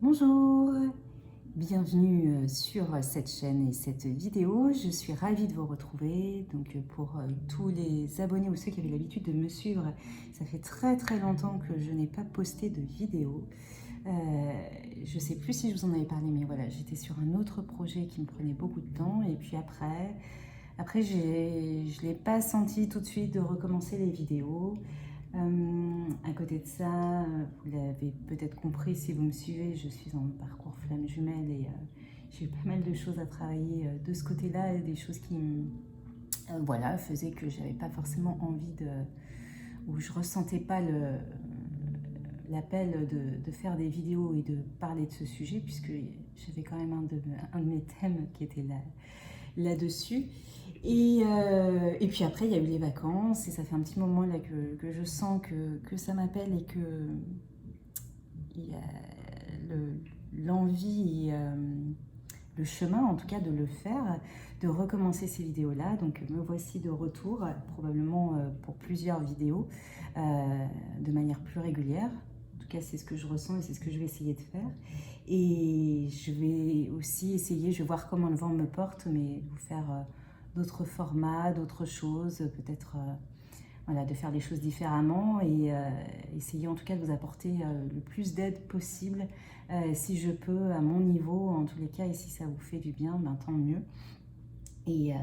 Bonjour, bienvenue sur cette chaîne et cette vidéo. Je suis ravie de vous retrouver. Donc pour tous les abonnés ou ceux qui avaient l'habitude de me suivre, ça fait très longtemps que je n'ai pas posté de vidéo. Je ne sais plus si je vous en avais parlé, mais voilà, j'étais sur un autre projet qui me prenait beaucoup de temps. Et puis après je ne l'ai pas senti tout de suite de recommencer les vidéos. À côté de ça, vous l'avez peut-être compris si vous me suivez, je suis en parcours flamme jumelle et j'ai eu pas mal de choses à travailler de ce côté-là, des choses qui voilà, faisaient que j'avais pas forcément envie de, ou je ressentais pas l'appel de faire des vidéos et de parler de ce sujet, puisque j'avais quand même un de mes thèmes qui était là-dessus. Et puis après, il y a eu les vacances et ça fait un petit moment là que je sens que ça m'appelle et que il y a l'envie et le chemin en tout cas de le faire, de recommencer ces vidéos-là. Donc me voici de retour, probablement pour plusieurs vidéos, de manière plus régulière. En tout cas, c'est ce que je ressens et c'est ce que je vais essayer de faire. Et je vais aussi essayer, je vais voir comment le vent me porte, mais vous faire d'autres formats, d'autres choses, peut-être voilà, de faire les choses différemment et essayer en tout cas de vous apporter le plus d'aide possible si je peux, à mon niveau, en tous les cas, et si ça vous fait du bien, ben, tant mieux. Et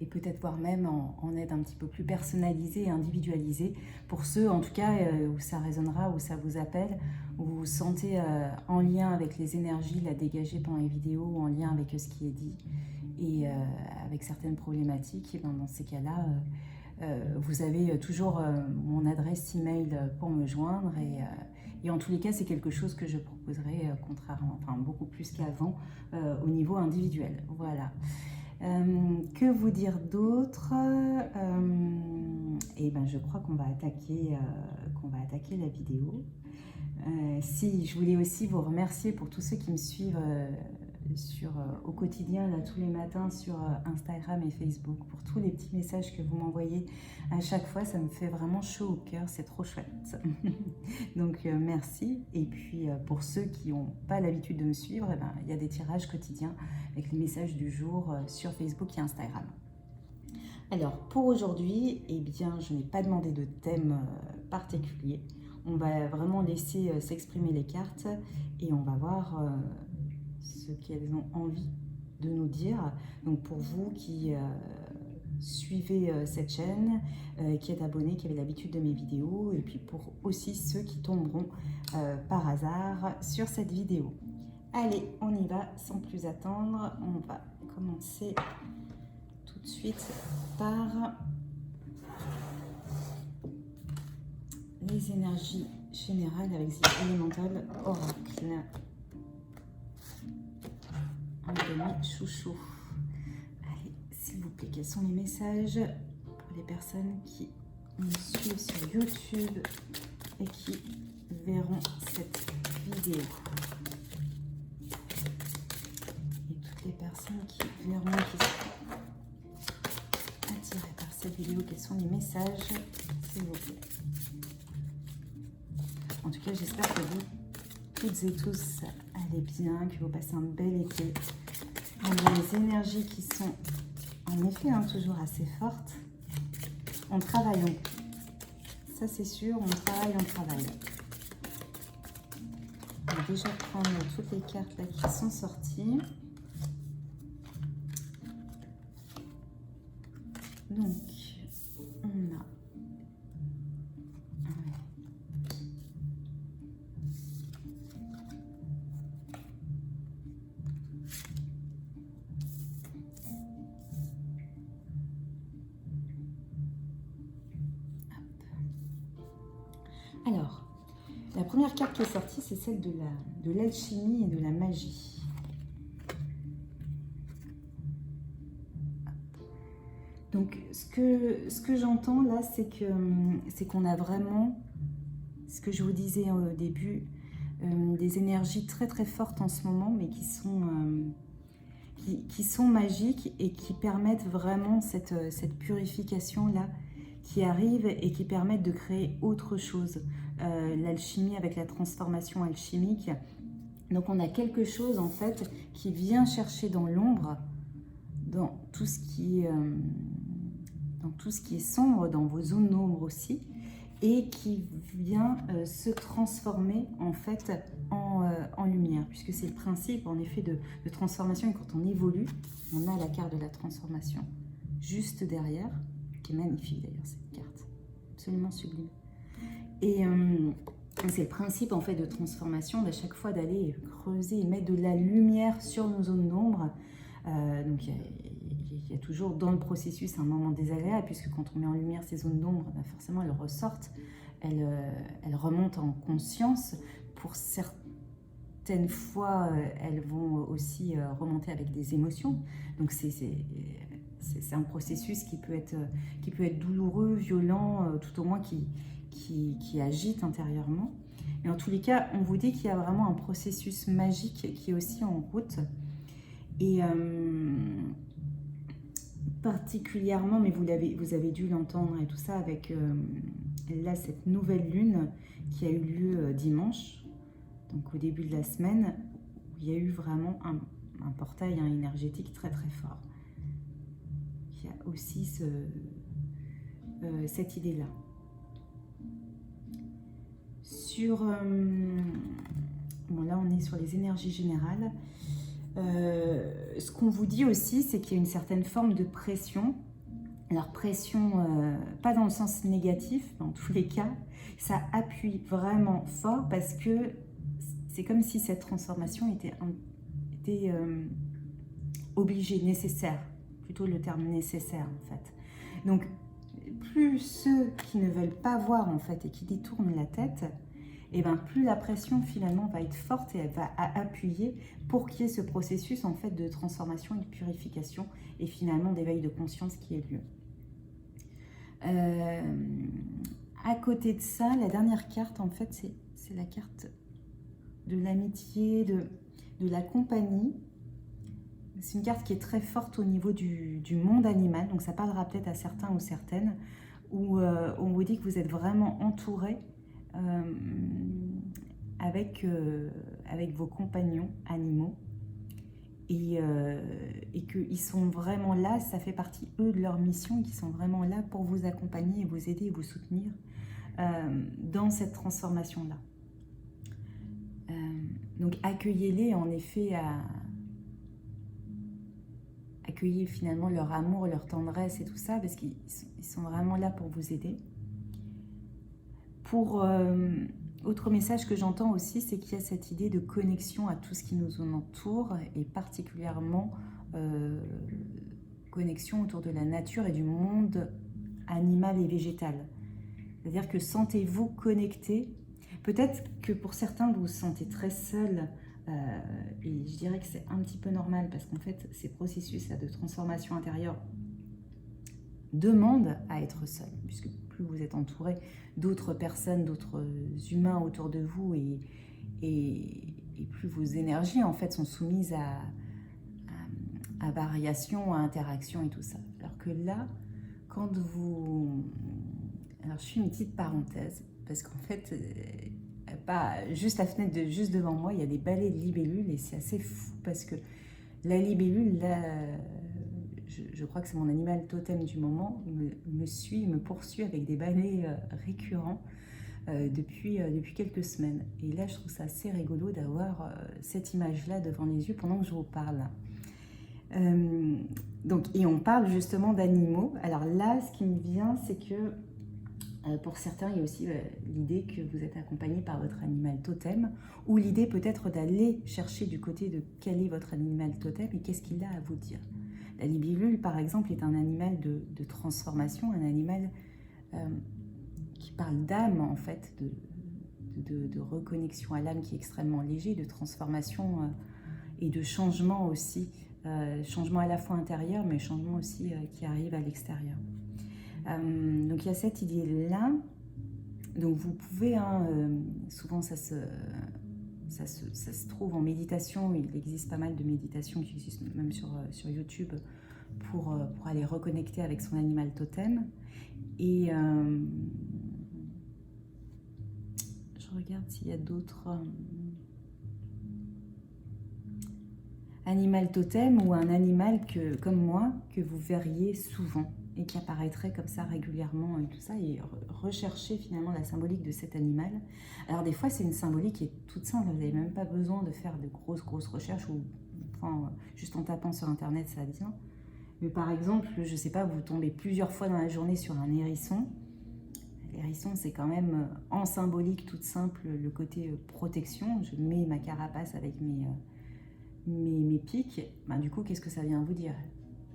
peut-être voire même en aide un petit peu plus personnalisée et individualisée pour ceux en tout cas où ça résonnera, où ça vous appelle, où vous vous sentez en lien avec les énergies là, dégagées pendant les vidéos, ou en lien avec ce qui est dit et avec certaines problématiques. Et ben, dans ces cas-là, vous avez toujours mon adresse email pour me joindre et en tous les cas, c'est quelque chose que je proposerai contrairement, enfin beaucoup plus qu'avant au niveau individuel. Voilà. Que vous dire d'autre Et ben, je crois qu'on va attaquer la vidéo. Si, je voulais aussi vous remercier pour tous ceux qui me suivent au quotidien, là, tous les matins sur Instagram et Facebook, pour tous les petits messages que vous m'envoyez à chaque fois, ça me fait vraiment chaud au cœur, c'est trop chouette. Donc merci. Et puis pour ceux qui n'ont pas l'habitude de me suivre, eh ben, il y a des tirages quotidiens avec les messages du jour sur Facebook et Instagram. Alors pour aujourd'hui, eh bien, je n'ai pas demandé de thème particulier. On va vraiment laisser s'exprimer les cartes et on va voir ce qu'elles ont envie de nous dire. Donc pour vous qui suivez cette chaîne, qui êtes abonné, qui avez l'habitude de mes vidéos, et puis pour aussi ceux qui tomberont par hasard sur cette vidéo. Allez, on y va sans plus attendre. On va commencer tout de suite par les énergies générales avec The Elemental Oracle. Un demi-chouchou. Allez, s'il vous plaît, quels sont les messages pour les personnes qui me suivent sur YouTube et qui verront cette vidéo? Et toutes les personnes qui verront, qui sont attirées par cette vidéo, quels sont les messages, s'il vous plaît? En tout cas, j'espère que vous, toutes et tous, allez bien, que vous passez un bel été. On a les énergies qui sont en effet toujours assez fortes. On travaille, ça c'est sûr, on travaille. On va déjà prendre toutes les cartes là qui sont sorties. Donc, on a alors, la première carte qui est sortie, c'est celle de l'alchimie et de la magie. Donc, ce que j'entends là, c'est qu'on a vraiment, ce que je vous disais au début, des énergies très fortes en ce moment, mais qui sont magiques et qui permettent vraiment cette purification-là qui arrive et qui permettent de créer autre chose. L'alchimie avec la transformation alchimique, Donc on a quelque chose en fait qui vient chercher dans l'ombre, dans tout ce qui est sombre, dans vos zones d'ombre aussi, et qui vient se transformer en fait en lumière, puisque c'est le principe en effet de transformation. Et quand on évolue, on a la carte de la transformation juste derrière, qui est magnifique d'ailleurs cette carte, absolument sublime. Et c'est le principe en fait de transformation, d'à chaque fois d'aller creuser et mettre de la lumière sur nos zones d'ombre. Donc il y a toujours dans le processus un moment désagréable, puisque quand on met en lumière ces zones d'ombre, ben forcément elles ressortent, elles remontent en conscience. Pour certaines fois, elles vont aussi remonter avec des émotions. Donc c'est un processus qui peut être douloureux, violent, tout au moins qui agite intérieurement. Et en tous les cas, on vous dit qu'il y a vraiment un processus magique qui est aussi en route. Et particulièrement, mais vous avez dû l'entendre et tout ça, avec là cette nouvelle lune qui a eu lieu dimanche, donc au début de la semaine, où il y a eu vraiment un portail énergétique très très fort. Il y a aussi cette idée-là. Bon, là on est sur les énergies générales. Ce qu'on vous dit aussi, c'est qu'il y a une certaine forme de pression. Alors pression, pas dans le sens négatif, dans tous les cas, ça appuie vraiment fort, parce que c'est comme si cette transformation était obligée, nécessaire, plutôt le terme nécessaire en fait. Donc plus ceux qui ne veulent pas voir en fait et qui détournent la tête, et ben plus la pression finalement va être forte et elle va appuyer pour qu'il y ait ce processus en fait de transformation et de purification et finalement d'éveil de conscience qui ait lieu. À côté de ça, la dernière carte en fait c'est la carte de l'amitié, de la compagnie. C'est une carte qui est très forte au niveau du monde animal, donc ça parlera peut-être à certains ou certaines, où on vous dit que vous êtes vraiment entouré avec vos compagnons animaux, et qu'ils sont vraiment là, ça fait partie eux de leur mission, qu'ils sont vraiment là pour vous accompagner et vous aider et vous soutenir dans cette transformation-là. Donc accueillez-les en effet, accueillez finalement leur amour, leur tendresse et tout ça, parce qu'ils sont vraiment là pour vous aider. Autre message que j'entends aussi, c'est qu'il y a cette idée de connexion à tout ce qui nous entoure, et particulièrement connexion autour de la nature et du monde animal et végétal. C'est-à-dire que sentez-vous connecté. Peut-être que pour certains, vous vous sentez très seul, et je dirais que c'est un petit peu normal, parce qu'en fait, ces processus-là de transformation intérieure demandent à être seul, puisque plus vous êtes entouré d'autres personnes, d'autres humains autour de vous, et plus vos énergies en fait sont soumises à variation, à interaction et tout ça. Alors que là, quand vous... Alors je fais une petite parenthèse, parce qu'en fait, pas juste la fenêtre juste devant moi, il y a des balais de libellules, et c'est assez fou, parce que la libellule, là, je crois que c'est mon animal totem du moment, me poursuit avec des balais récurrents depuis quelques semaines. Et là, je trouve ça assez rigolo d'avoir cette image-là devant les yeux pendant que je vous parle. Et on parle justement d'animaux. Alors là, ce qui me vient, c'est que pour certains, il y a aussi l'idée que vous êtes accompagné par votre animal totem, ou l'idée peut-être d'aller chercher du côté de quel est votre animal totem et qu'est-ce qu'il a à vous dire. La libellule, par exemple, est un animal de transformation, un animal qui parle d'âme, en fait, de reconnexion à l'âme, qui est extrêmement léger, de transformation et de changement aussi. Changement à la fois intérieur, mais changement aussi qui arrive à l'extérieur. Donc il y a cette idée-là. Donc vous pouvez, souvent ça se trouve en méditation. Il existe pas mal de méditations qui existent même sur YouTube pour aller reconnecter avec son animal totem. Et je regarde s'il y a d'autres... animal totem ou un animal comme moi, que vous verriez souvent et qui apparaîtrait comme ça régulièrement et tout ça, et rechercher finalement la symbolique de cet animal. Alors des fois, c'est une symbolique qui est toute simple, vous n'avez même pas besoin de faire de grosses recherches, ou enfin, juste en tapant sur Internet, ça vient. Mais par exemple, je ne sais pas, vous tombez plusieurs fois dans la journée sur un hérisson. L'hérisson, c'est quand même en symbolique toute simple le côté protection. Je mets ma carapace avec mes pics. Ben, du coup, qu'est-ce que ça vient vous dire?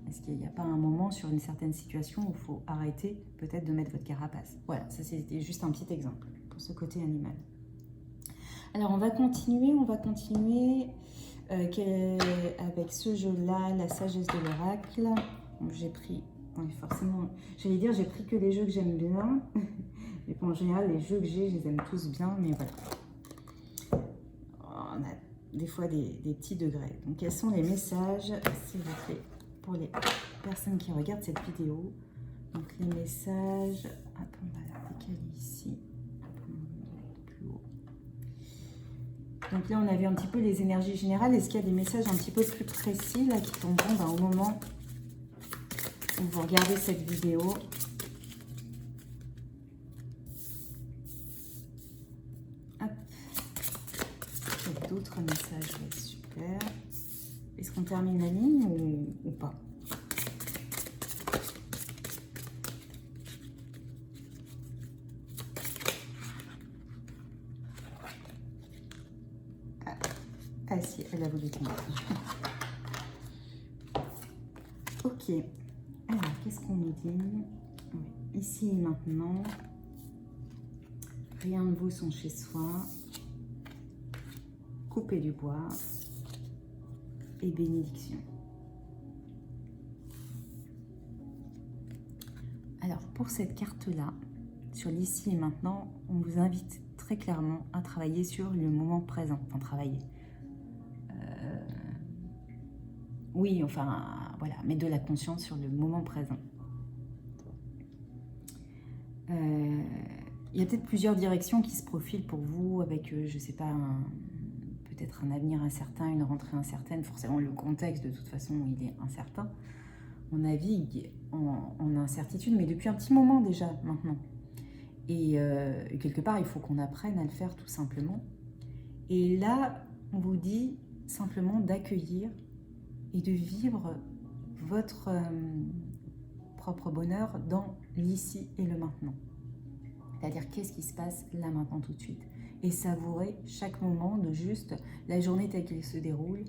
Est-ce qu'il n'y a pas un moment sur une certaine situation où il faut arrêter peut-être de mettre votre carapace? Voilà, ça c'était juste un petit exemple pour ce côté animal. Alors on va continuer avec ce jeu-là, la sagesse de l'oracle. J'ai pris, oui, forcément, j'allais dire j'ai pris que les jeux que j'aime bien, mais en général les jeux que j'ai, je les aime tous bien, mais voilà. On a des fois des petits degrés. Donc quels sont les messages, s'il vous plaît, pour les personnes qui regardent cette vidéo? Donc les messages, hop, on va la décaler ici, plus haut. Donc là on a vu un petit peu les énergies générales. Est-ce qu'il y a des messages un petit peu plus précis là qui tomberont au moment où vous regardez cette vidéo? Hop. Il y a d'autres messages, ouais, super. Est-ce qu'on termine la ligne ou pas? Ah si, elle a voulu tomber. Ok. Alors, qu'est-ce qu'on nous dit? Ici, maintenant. Rien ne vaut son chez soi. Couper du bois. Et bénédiction. Alors, pour cette carte-là, sur l'ici et maintenant, on vous invite très clairement à travailler sur le moment présent. Enfin, travailler. Oui, enfin, voilà, mettre de la conscience sur le moment présent. Il y a peut-être plusieurs directions qui se profilent pour vous avec, je sais pas, peut-être un avenir incertain, une rentrée incertaine. Forcément, le contexte, de toute façon, il est incertain. On navigue en incertitude, mais depuis un petit moment déjà, maintenant. Et quelque part, il faut qu'on apprenne à le faire tout simplement. Et là, on vous dit simplement d'accueillir et de vivre votre propre bonheur dans l'ici et le maintenant. C'est-à-dire qu'est-ce qui se passe là maintenant tout de suite. Et savourer chaque moment de juste la journée telle qu'elle se déroule,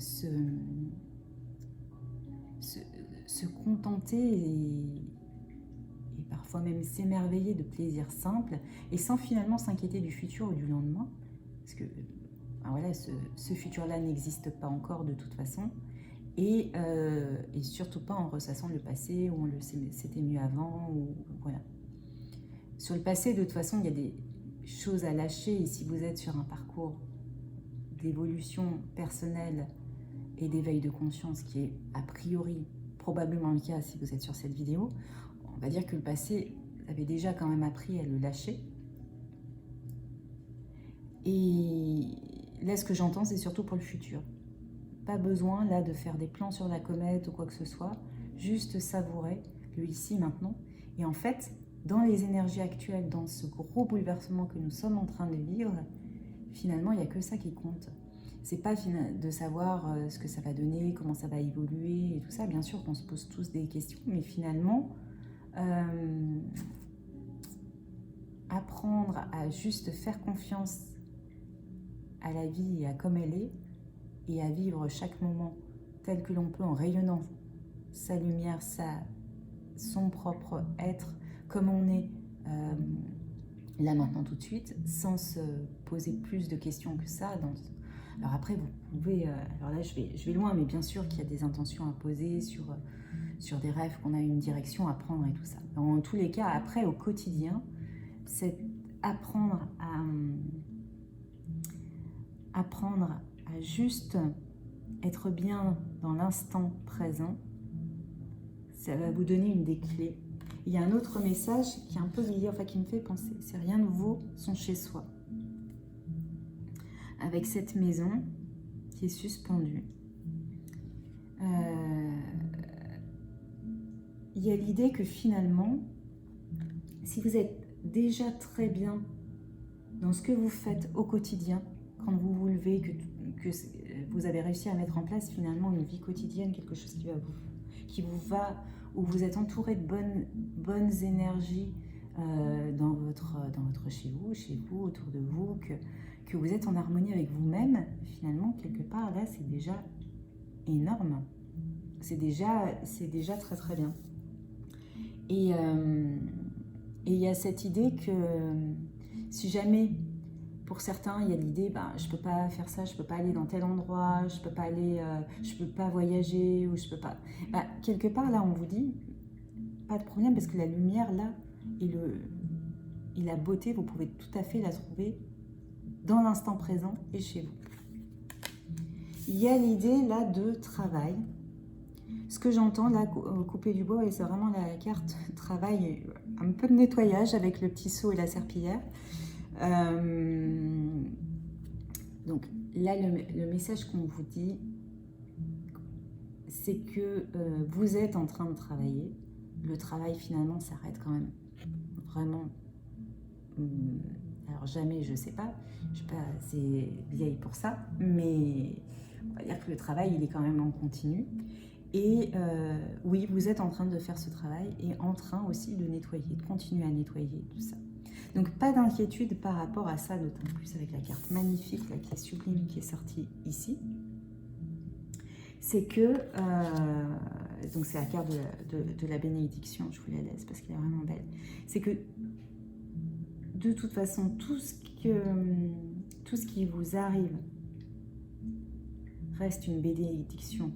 se contenter et parfois même s'émerveiller de plaisirs simples et sans finalement s'inquiéter du futur ou du lendemain. Parce que voilà, ce futur-là n'existe pas encore de toute façon. Et surtout pas en ressassant le passé où c'était mieux avant. Ou, voilà. Sur le passé, de toute façon, il y a des choses à lâcher. Et si vous êtes sur un parcours d'évolution personnelle et d'éveil de conscience, qui est a priori probablement le cas si vous êtes sur cette vidéo, on va dire que le passé, vous avez déjà quand même appris à le lâcher. Et là, ce que j'entends, c'est surtout pour le futur. Pas besoin là de faire des plans sur la comète ou quoi que ce soit, juste savourer le ici maintenant. Et en fait, dans les énergies actuelles, dans ce gros bouleversement que nous sommes en train de vivre, finalement, il n'y a que ça qui compte. C'est pas de savoir ce que ça va donner, comment ça va évoluer et tout ça. Bien sûr qu'on se pose tous des questions, mais finalement, apprendre à juste faire confiance à la vie et à comme elle est, et à vivre chaque moment tel que l'on peut en rayonnant sa lumière, son propre être, comme on est là maintenant tout de suite, sans se poser plus de questions que ça. Alors après, vous pouvez... alors là, je vais loin, mais bien sûr qu'il y a des intentions à poser sur des rêves, qu'on a une direction à prendre et tout ça. En tous les cas, après, au quotidien, c'est apprendre à juste être bien dans l'instant présent. Ça va vous donner une des clés. Il y a un autre message qui est un peu lié, enfin qui me fait penser, c'est rien ne vaut son chez-soi. Avec cette maison qui est suspendue, il y a l'idée que finalement, si vous êtes déjà très bien dans ce que vous faites au quotidien, quand vous vous levez, que vous avez réussi à mettre en place finalement une vie quotidienne, quelque chose qui vous va, où vous êtes entouré de bonnes énergies dans votre chez vous, autour de vous, que vous êtes en harmonie avec vous-même, finalement, quelque part, là, c'est déjà énorme. C'est déjà très très bien. Et il y a cette idée que si jamais, pour certains, il y a l'idée, je peux pas faire ça, je peux pas aller dans tel endroit, je peux pas aller, je peux pas voyager, ou je peux pas... quelque part, là, on vous dit, pas de problème, parce que la lumière, là, et la beauté, vous pouvez tout à fait la trouver dans l'instant présent et chez vous. Il y a l'idée, là, de travail. Ce que j'entends là, couper du bois, et c'est vraiment la carte travail, un peu de nettoyage avec le petit seau et la serpillière. Donc là, le message qu'on vous dit, c'est que vous êtes en train de travailler. Le travail, finalement, s'arrête quand même vraiment. Alors jamais, je sais pas, assez vieille pour ça, mais on va dire que le travail, il est quand même en continu. Et oui, vous êtes en train de faire ce travail et en train aussi de nettoyer, de continuer à nettoyer tout ça. Donc pas d'inquiétude par rapport à ça, d'autant plus avec la carte magnifique là, qui est sublime, qui est sortie ici. C'est que, donc c'est la carte de la bénédiction, je vous la laisse parce qu'elle est vraiment belle. C'est que de toute façon, tout ce qui vous arrive reste une bénédiction,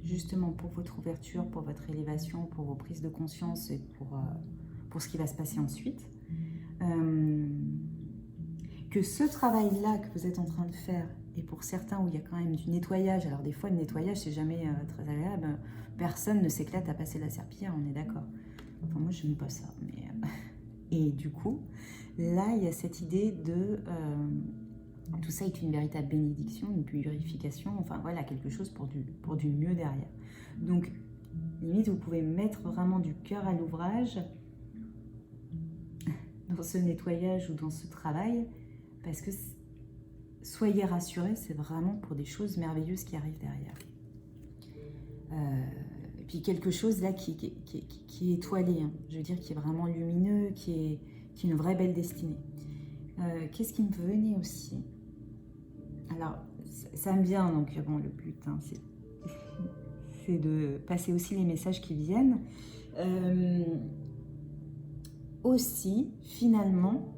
justement pour votre ouverture, pour votre élévation, pour vos prises de conscience et pour ce qui va se passer ensuite. Que ce travail-là que vous êtes en train de faire, et pour certains où il y a quand même du nettoyage, alors des fois le nettoyage c'est jamais très agréable, personne ne s'éclate à passer la serpillière, on est d'accord. Enfin moi je n'aime pas ça, mais... Et du coup, là il y a cette idée de... tout ça est une véritable bénédiction, une purification, enfin voilà, quelque chose pour du mieux derrière. Donc, limite, vous pouvez mettre vraiment du cœur à l'ouvrage dans ce nettoyage ou dans ce travail, parce que soyez rassurés, c'est vraiment pour des choses merveilleuses qui arrivent derrière. Et puis quelque chose là qui est étoilé, hein, je veux dire, qui est vraiment lumineux, qui est une vraie belle destinée. Qu'est-ce qui me venait aussi ? Alors, ça me vient, donc bon, le but, hein, c'est de passer aussi les messages qui viennent. Aussi, finalement,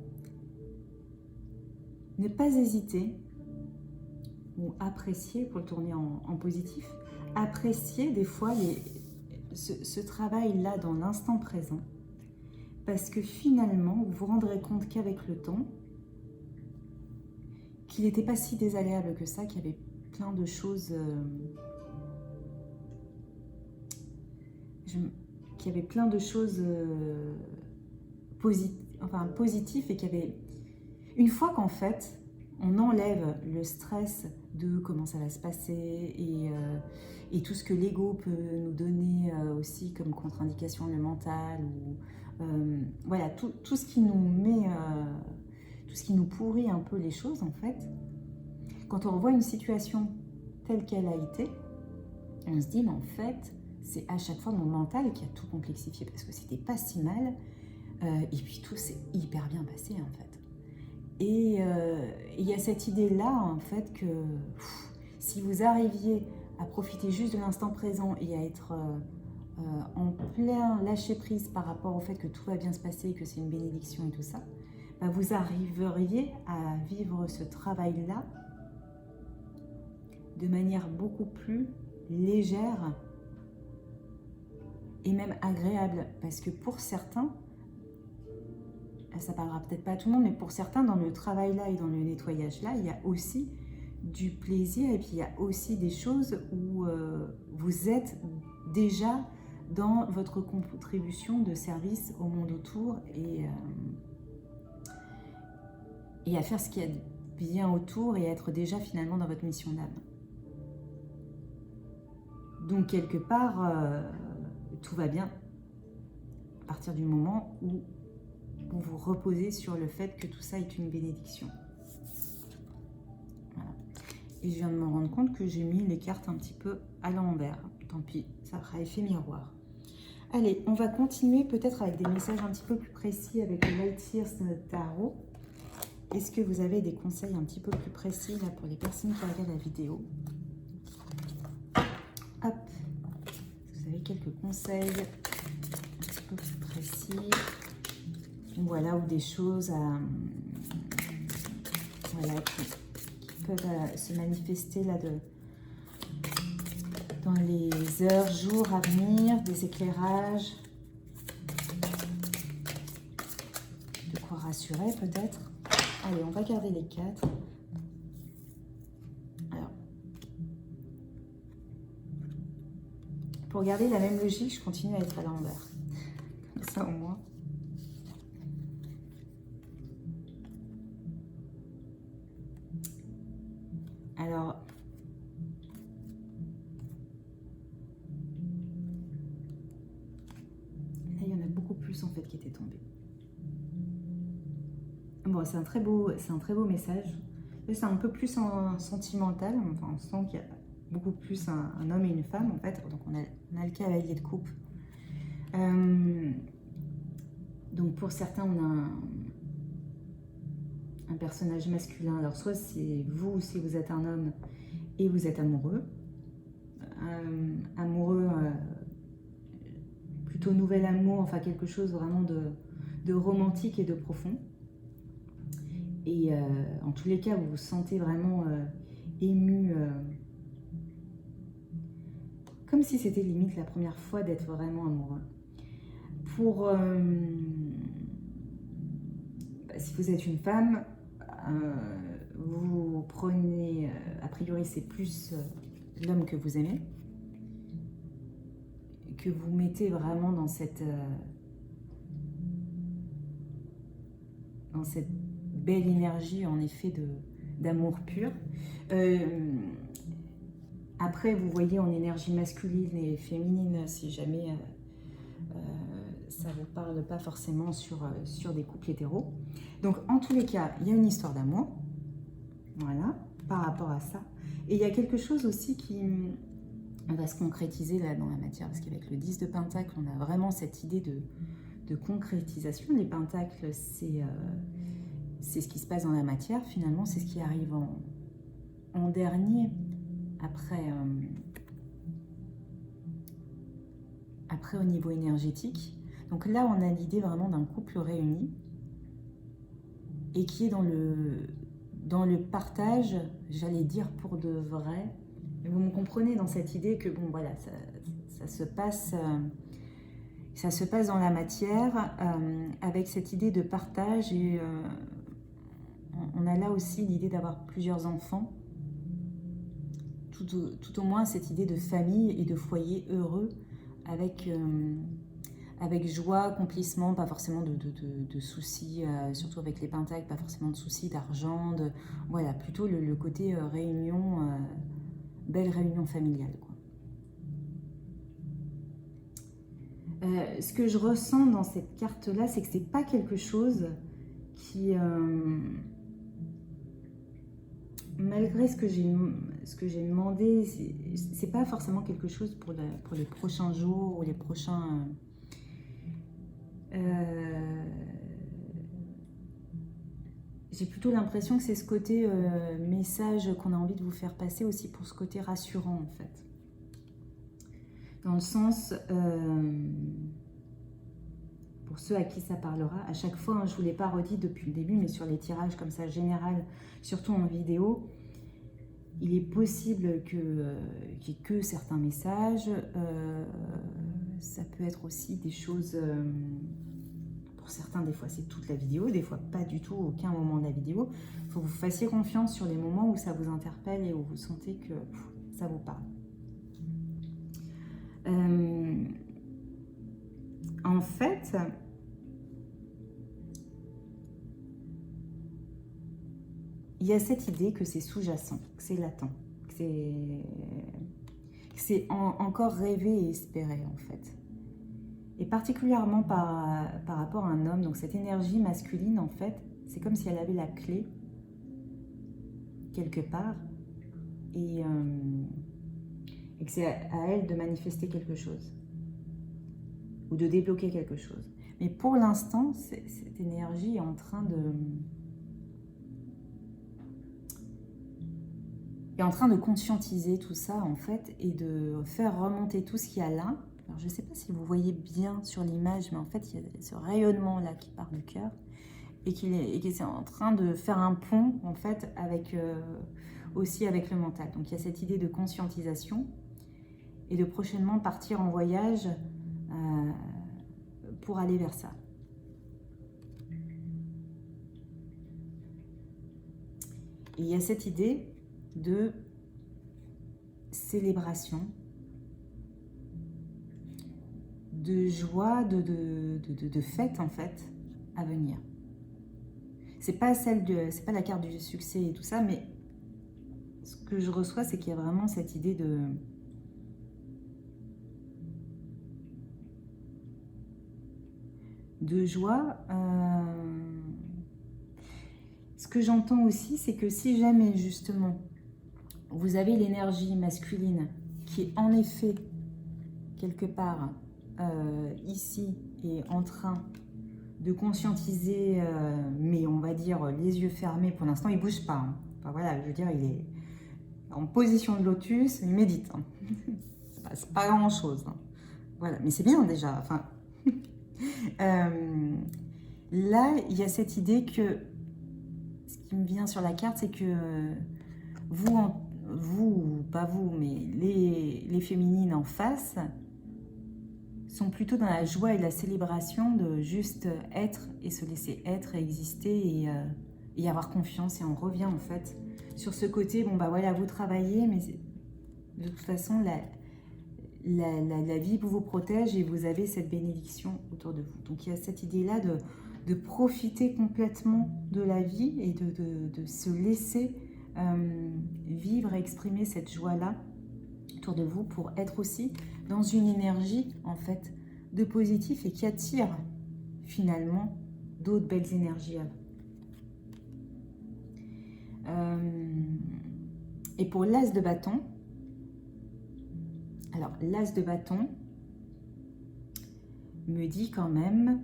ne pas hésiter, ou apprécier, pour le tourner en positif, apprécier des fois ce travail-là dans l'instant présent, parce que finalement, vous vous rendrez compte qu'avec le temps, qu'il n'était pas si désagréable que ça, qu'il y avait plein de choses... qu'il y avait plein de choses positives et qu'il y avait... Une fois qu'en fait, on enlève le stress de comment ça va se passer et tout ce que l'ego peut nous donner aussi comme contre-indication, le mental, ou voilà, tout ce qui nous met... tout ce qui nous pourrit un peu les choses, en fait, quand on revoit une situation telle qu'elle a été, on se dit, mais en fait, c'est à chaque fois mon mental qui a tout complexifié, parce que c'était pas si mal, et puis tout s'est hyper bien passé, en fait. Et il y a cette idée-là, en fait, que si vous arriviez à profiter juste de l'instant présent et à être en plein lâcher-prise par rapport au fait que tout va bien se passer, que c'est une bénédiction et tout ça, vous arriveriez à vivre ce travail-là de manière beaucoup plus légère et même agréable. Parce que pour certains, ça parlera peut-être pas à tout le monde, mais pour certains, dans le travail-là et dans le nettoyage-là, il y a aussi du plaisir et puis il y a aussi des choses où vous êtes déjà dans votre contribution de service au monde autour et à faire ce qu'il y a de bien autour et être déjà finalement dans votre mission d'âme. Donc, quelque part, tout va bien à partir du moment où vous vous reposez sur le fait que tout ça est une bénédiction. Voilà. Et je viens de me rendre compte que j'ai mis les cartes un petit peu à l'envers. Tant pis, ça fera effet miroir. Allez, on va continuer peut-être avec des messages un petit peu plus précis avec le Light Years Tarot. Est-ce que vous avez des conseils un petit peu plus précis là, pour les personnes qui regardent la vidéo? Hop. Vous avez quelques conseils un petit peu plus précis. Voilà, ou des choses voilà, qui peuvent se manifester là dans les heures, jours à venir, des éclairages. De quoi rassurer peut-être. Allez, on va garder les 4. Alors, pour garder la même logique, je continue à être à l'envers. Comme ça au moins. Alors, là, il y en a beaucoup plus en fait qui étaient tombés. Bon, c'est un très beau message. Là, c'est un peu plus sentimental. Enfin, on sent qu'il y a beaucoup plus un homme et une femme en fait. Donc, on a le cavalier de coupe. Donc, pour certains, on a un personnage masculin. Alors, soit c'est vous, si vous êtes un homme et vous êtes amoureux. Amoureux, plutôt nouvel amour, enfin quelque chose vraiment de romantique et de profond. Et en tous les cas, vous vous sentez vraiment ému, comme si c'était limite la première fois d'être vraiment amoureux. Pour si vous êtes une femme, vous prenez, a priori c'est plus l'homme que vous aimez, que vous mettez vraiment dans cette belle énergie en effet d'amour pur. Après, vous voyez en énergie masculine et féminine, si jamais ça ne vous parle pas forcément sur des couples hétéros. Donc, en tous les cas, il y a une histoire d'amour, voilà, par rapport à ça. Et il y a quelque chose aussi qui va se concrétiser là dans la matière, parce qu'avec le 10 de Pentacle, on a vraiment cette idée de concrétisation. Les pentacles, c'est ce qui se passe dans la matière, finalement, c'est ce qui arrive en dernier, après au niveau énergétique. Donc là, on a l'idée vraiment d'un couple réuni et qui est dans le partage, j'allais dire pour de vrai. Vous me comprenez dans cette idée que, bon, voilà, ça se passe dans la matière avec cette idée de partage et on a là aussi l'idée d'avoir plusieurs enfants, tout au moins cette idée de famille et de foyer heureux avec joie, accomplissement, pas forcément de soucis, surtout avec les pentacles, pas forcément de soucis d'argent, voilà, plutôt le côté réunion, belle réunion familiale, quoi. Ce que je ressens dans cette carte-là, c'est que c'est pas quelque chose qui, malgré ce que j'ai demandé, c'est pas forcément quelque chose pour les prochains jours ou les prochains. J'ai plutôt l'impression que c'est ce côté message qu'on a envie de vous faire passer aussi pour ce côté rassurant en fait. Dans le sens, pour ceux à qui ça parlera, à chaque fois, hein, je ne vous l'ai pas redit depuis le début, mais sur les tirages comme ça général, surtout en vidéo, il est possible qu'il n'y ait que certains messages. Ça peut être aussi des choses, pour certains, des fois c'est toute la vidéo, des fois pas du tout, aucun moment de la vidéo. Il faut que vous fassiez confiance sur les moments où ça vous interpelle et où vous sentez que ça vous parle. En fait, il y a cette idée que c'est sous-jacent, que c'est latent, C'est encore rêver et espérer en fait. Et particulièrement par rapport à un homme, donc cette énergie masculine en fait, c'est comme si elle avait la clé quelque part et que c'est à elle de manifester quelque chose ou de débloquer quelque chose. Mais pour l'instant, cette énergie est en train de conscientiser tout ça en fait et de faire remonter tout ce qu'il y a là. Alors je ne sais pas si vous voyez bien sur l'image, mais en fait il y a ce rayonnement là qui part du cœur et qui est en train de faire un pont en fait avec aussi avec le mental. Donc il y a cette idée de conscientisation et de prochainement partir en voyage pour aller vers ça. Et il y a cette idée de célébration, de joie, de fête en fait à venir. C'est pas la carte du succès et tout ça, mais ce que je reçois, c'est qu'il y a vraiment cette idée de joie. Ce que j'entends aussi, c'est que si jamais justement vous avez l'énergie masculine qui est en effet quelque part ici et en train de conscientiser, mais on va dire les yeux fermés, pour l'instant il ne bouge pas. Hein. Enfin, voilà, je veux dire, il est en position de lotus, il médite. Hein. C'est pas grand chose. Hein. Voilà, mais c'est bien déjà. Enfin, là, il y a cette idée que ce qui me vient sur la carte, c'est que vous, pas vous, mais les féminines en face sont plutôt dans la joie et la célébration de juste être et se laisser être et exister et avoir confiance. Et on revient en fait sur ce côté, bon bah voilà, vous travaillez, mais de toute façon, la vie vous protège et vous avez cette bénédiction autour de vous. Donc il y a cette idée-là de profiter complètement de la vie et de se laisser vivre et exprimer cette joie-là autour de vous pour être aussi dans une énergie en fait de positif et qui attire finalement d'autres belles énergies à vous. Et pour l'as de bâton, alors l'as de bâton me dit quand même,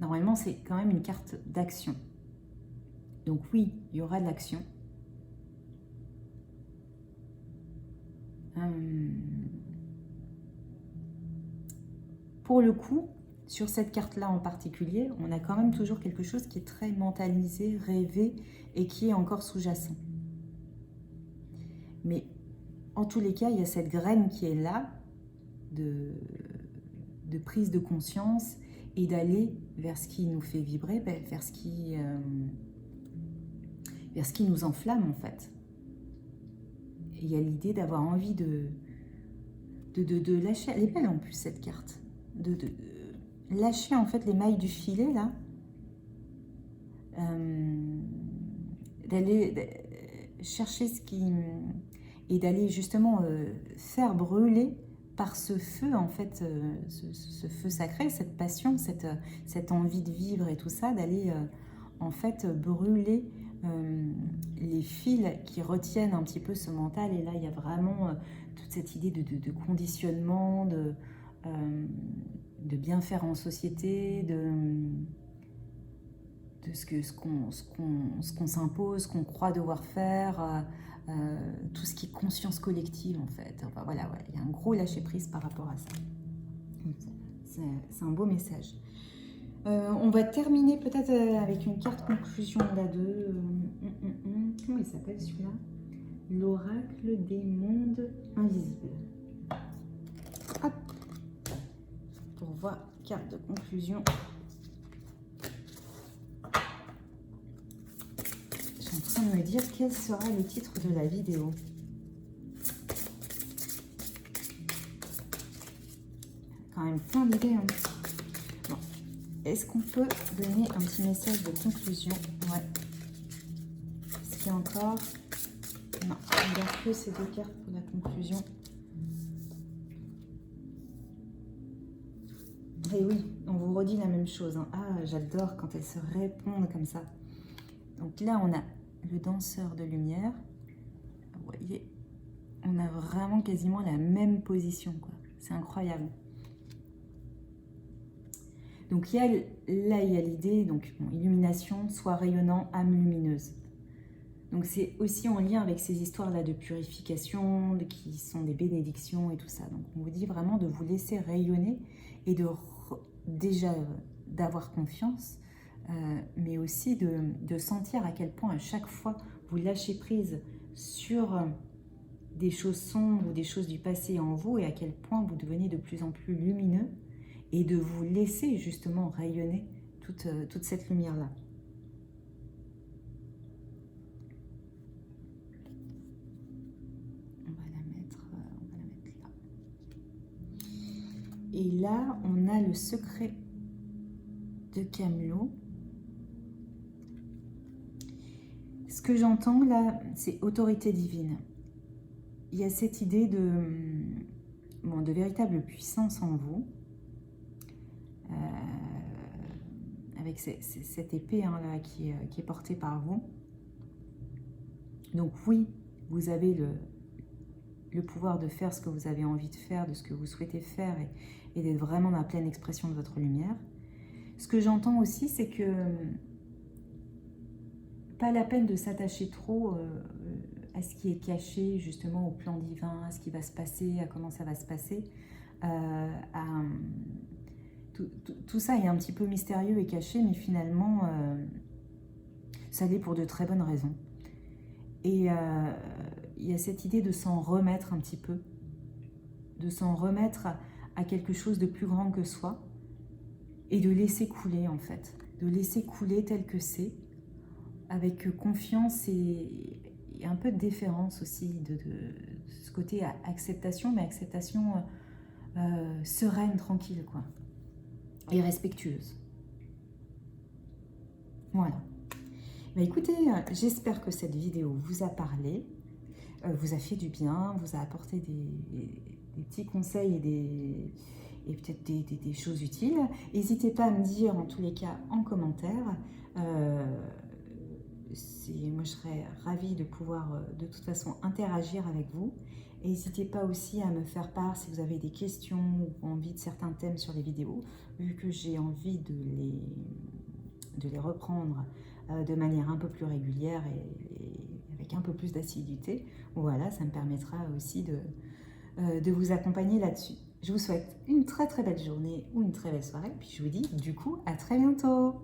normalement c'est quand même une carte d'action. Donc oui, il y aura de l'action. Pour le coup, sur cette carte-là en particulier, on a quand même toujours quelque chose qui est très mentalisé, rêvé et qui est encore sous-jacent. Mais en tous les cas, il y a cette graine qui est là de prise de conscience et d'aller vers ce qui nous fait vibrer, vers ce qui nous enflamme en fait. Et il y a l'idée d'avoir envie de lâcher. Elle est belle en plus cette carte. De lâcher en fait les mailles du filet là. D'aller chercher ce qui... Et d'aller justement faire brûler par ce feu en fait, ce feu sacré, cette passion, cette envie de vivre et tout ça, d'aller en fait brûler les fils qui retiennent un petit peu ce mental. Et là, il y a vraiment toute cette idée de conditionnement, de bien faire en société, de ce qu'on s'impose, ce qu'on croit devoir faire, tout ce qui est conscience collective en fait. Enfin, voilà, ouais, il y a un gros lâcher-prise par rapport à ça. C'est un beau message. On va terminer peut-être avec une carte conclusion là de... comment il s'appelle celui-là? L'oracle des mondes invisibles. Hop. Pour voir, carte de conclusion. Je suis en train de me dire quel sera le titre de la vidéo. Quand même plein d'idées. Hein. Bon. Est-ce qu'on peut donner un petit message de conclusion? Ouais. Est-ce qu'il y a encore... Non, on garde que ces deux cartes pour la conclusion. Et oui, on vous redit la même chose, hein. Ah, j'adore quand elles se répondent comme ça. Donc là, on a le danseur de lumière. Vous voyez, on a vraiment quasiment la même position, quoi. C'est incroyable. Donc là, il y a l'idée, donc bon, illumination, soit rayonnant, âme lumineuse. Donc c'est aussi en lien avec ces histoires-là de purification, qui sont des bénédictions et tout ça. Donc on vous dit vraiment de vous laisser rayonner et déjà d'avoir confiance, mais aussi de sentir à quel point à chaque fois vous lâchez prise sur des choses sombres ou des choses du passé en vous et à quel point vous devenez de plus en plus lumineux et de vous laisser justement rayonner toute cette lumière-là. On va la mettre là. Et là, on a le secret de Camelot. Ce que j'entends là, c'est autorité divine. Il y a cette idée de véritable puissance en vous, avec cette épée hein, là, qui est portée par vous. Donc oui, vous avez le pouvoir de faire ce que vous avez envie de faire, de ce que vous souhaitez faire et d'être vraiment dans la pleine expression de votre lumière. Ce que j'entends aussi, c'est que pas la peine de s'attacher trop à ce qui est caché, justement au plan divin, à ce qui va se passer, à comment ça va se passer. Tout ça est un petit peu mystérieux et caché, mais finalement, ça l'est pour de très bonnes raisons. Et il y a cette idée de s'en remettre un petit peu, de s'en remettre à quelque chose de plus grand que soi, et de laisser couler en fait, de laisser couler tel que c'est, avec confiance et un peu de déférence aussi, de ce côté acceptation, mais acceptation sereine, tranquille, quoi, et respectueuse. Voilà. Bah écoutez, j'espère que cette vidéo vous a parlé, vous a fait du bien, vous a apporté des petits conseils et peut-être des choses utiles. N'hésitez pas à me dire en tous les cas en commentaire. Moi je serais ravie de pouvoir de toute façon interagir avec vous. N'hésitez pas aussi à me faire part si vous avez des questions ou envie de certains thèmes sur les vidéos, vu que j'ai envie de les reprendre de manière un peu plus régulière et avec un peu plus d'assiduité. Voilà, ça me permettra aussi de vous accompagner là-dessus. Je vous souhaite une très très belle journée ou une très belle soirée, puis je vous dis du coup à très bientôt.